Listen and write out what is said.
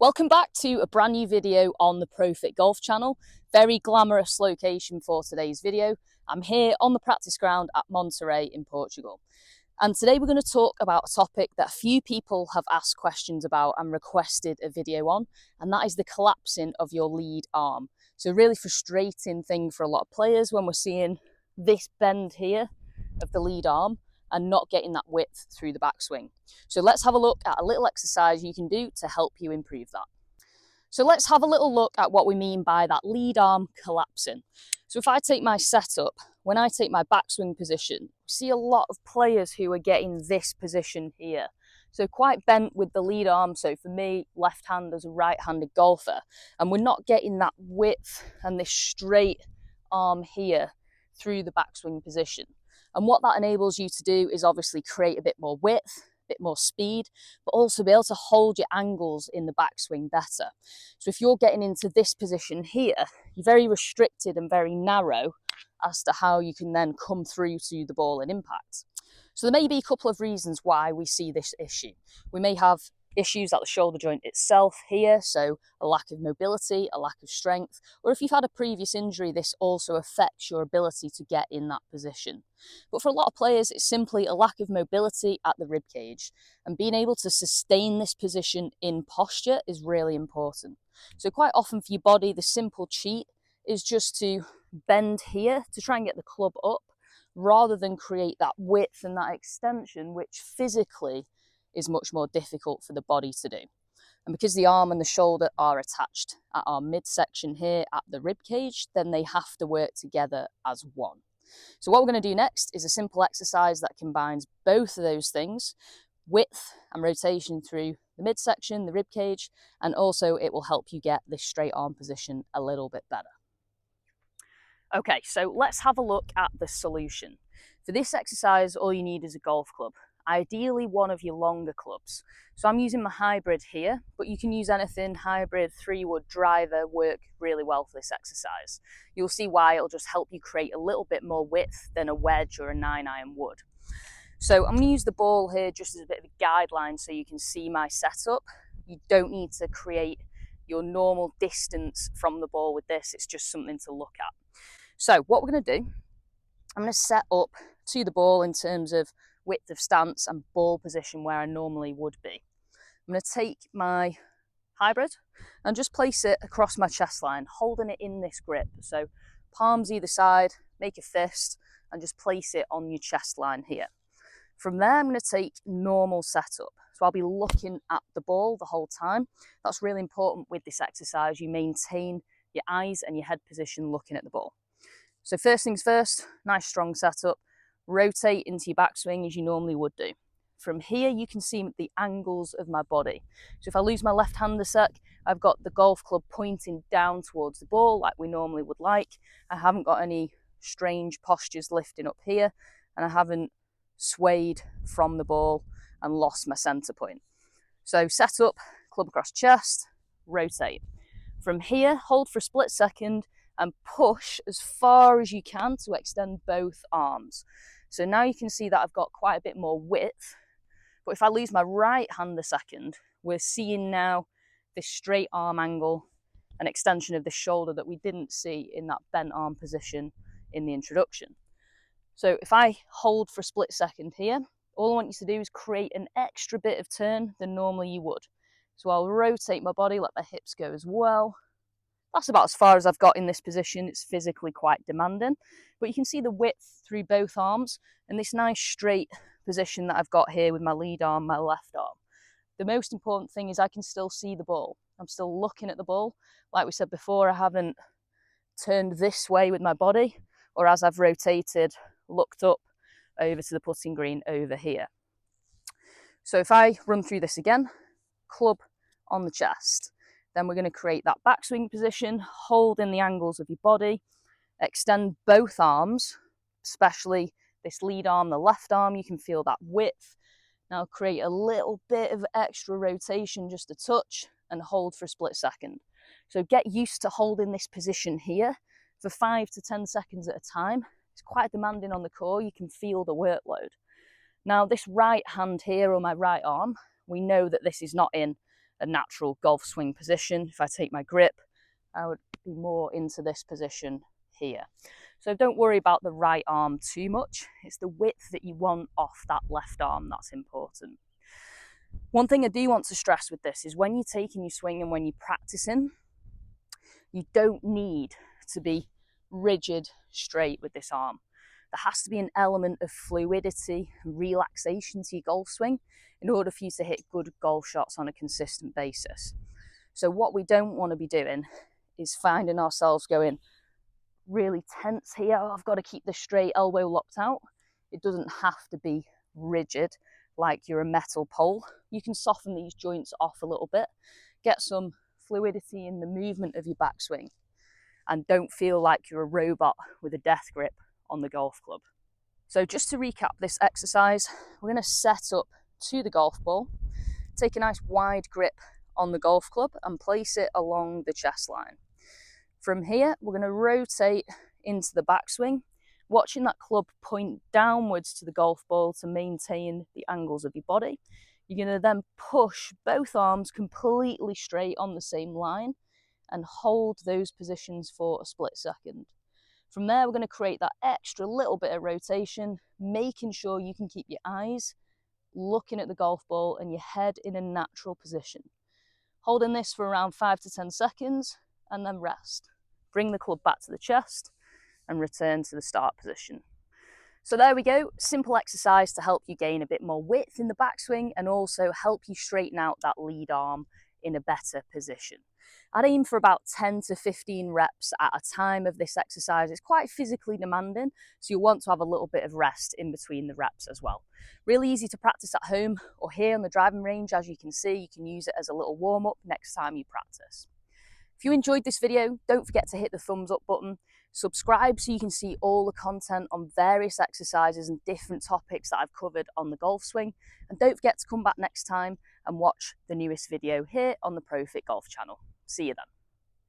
Welcome back to a brand new video on the ProFit Golf channel. Very glamorous location for today's video. I'm here on the practice ground at Monterey in Portugal. And today we're going to talk about a topic that a few people have asked questions about and requested a video on, and that is the collapsing of your lead arm. So a really frustrating thing for a lot of players when we're seeing this bend here of the lead arm and not getting that width through the backswing. So let's have a look at a little exercise you can do to help you improve that. So let's have a little look at what we mean by that lead arm collapsing. So if I take my setup, when I take my backswing position, we see a lot of players who are getting this position here. So quite bent with the lead arm. So for me, left hand as a right-handed golfer, and we're not getting that width and this straight arm here through the backswing position. And what that enables you to do is obviously create a bit more width, a bit more speed, but also be able to hold your angles in the backswing better. So if you're getting into this position here, you're very restricted and very narrow as to how you can then come through to the ball and impact. So there may be a couple of reasons why we see this issue. We may have issues at the shoulder joint itself here, so a lack of mobility, a lack of strength, or if you've had a previous injury, this also affects your ability to get in that position. But for a lot of players, it's simply a lack of mobility at the rib cage, and being able to sustain this position in posture is really important. So quite often for your body, the simple cheat is just to bend here to try and get the club up, rather than create that width and that extension, which physically is much more difficult for the body to do. And because the arm and the shoulder are attached at our midsection here at the rib cage, then they have to work together as one. So what we're going to do next is a simple exercise that combines both of those things, width and rotation through the midsection, the rib cage, and also it will help you get this straight arm position a little bit better. Okay, so let's have a look at the solution. For this exercise, all you need is a golf club. Ideally one of your longer clubs. So I'm using my hybrid here, but you can use anything. Hybrid, 3-wood driver work really well for this exercise. You'll see why. It'll just help you create a little bit more width than a wedge or a 9-iron wood. So I'm going to use the ball here just as a bit of a guideline so you can see my setup. You don't need to create your normal distance from the ball with this. It's just something to look at. So what we're going to do, I'm going to set up to the ball in terms of width of stance and ball position where I normally would be. I'm going to take my hybrid and just place it across my chest line, holding it in this grip. So palms either side, make a fist and just place it on your chest line here. From there, I'm going to take normal setup. So I'll be looking at the ball the whole time. That's really important with this exercise. You maintain your eyes and your head position looking at the ball. So first things first, nice strong setup. Rotate into your backswing as you normally would do. From here, you can see the angles of my body. So if I lose my left hand a sec, I've got the golf club pointing down towards the ball like we normally would like. I haven't got any strange postures lifting up here, and I haven't swayed from the ball and lost my center point. So set up, club across chest, rotate. From here, hold for a split second and push as far as you can to extend both arms. So now you can see that I've got quite a bit more width, but if I lose my right hand a second, we're seeing now this straight arm angle, an extension of the shoulder that we didn't see in that bent arm position in the introduction. So if I hold for a split second here, all I want you to do is create an extra bit of turn than normally you would. So I'll rotate my body, let my hips go as well. That's about as far as I've got in this position. It's physically quite demanding, but you can see the width through both arms and this nice straight position that I've got here with my lead arm, my left arm. The most important thing is I can still see the ball. I'm still looking at the ball. Like we said before, I haven't turned this way with my body, or as I've rotated, looked up over to the putting green over here. So if I run through this again, club on the chest, then we're going to create that backswing position, hold in the angles of your body, extend both arms, especially this lead arm, the left arm, you can feel that width. Now create a little bit of extra rotation, just a touch, and hold for a split second. So get used to holding this position here for 5 to 10 seconds at a time. It's quite demanding on the core, you can feel the workload. Now this right hand here, or my right arm, we know that this is not in a natural golf swing position. If I take my grip, I would be more into this position here. So don't worry about the right arm too much. It's the width that you want off that left arm that's important. One thing I do want to stress with this is when you're taking your swing and when you're practicing, you don't need to be rigid straight with this arm. There has to be an element of fluidity and relaxation to your golf swing in order for you to hit good golf shots on a consistent basis. So what we don't want to be doing is finding ourselves going really tense here. Oh, I've got to keep the straight elbow locked out. It doesn't have to be rigid like you're a metal pole. You can soften these joints off a little bit, get some fluidity in the movement of your backswing, and don't feel like you're a robot with a death grip on the golf club. So just to recap this exercise, we're going to set up to the golf ball, take a nice wide grip on the golf club and place it along the chest line. From here, we're going to rotate into the backswing, watching that club point downwards to the golf ball to maintain the angles of your body. You're going to then push both arms completely straight on the same line and hold those positions for a split second. From there, we're going to create that extra little bit of rotation, making sure you can keep your eyes looking at the golf ball and your head in a natural position. Holding this for around 5 to 10 seconds and then rest. Bring the club back to the chest and return to the start position. So there we go, simple exercise to help you gain a bit more width in the backswing and also help you straighten out that lead arm in a better position. I'd aim for about 10 to 15 reps at a time of this exercise. It's quite physically demanding, so you'll want to have a little bit of rest in between the reps as well. Really easy to practice at home or here on the driving range. As you can see, you can use it as a little warm-up next time you practice. If you enjoyed this video, don't forget to hit the thumbs up button, subscribe so you can see all the content on various exercises and different topics that I've covered on the golf swing, and don't forget to come back next time and watch the newest video here on the Pro Fit Golf channel. See you then.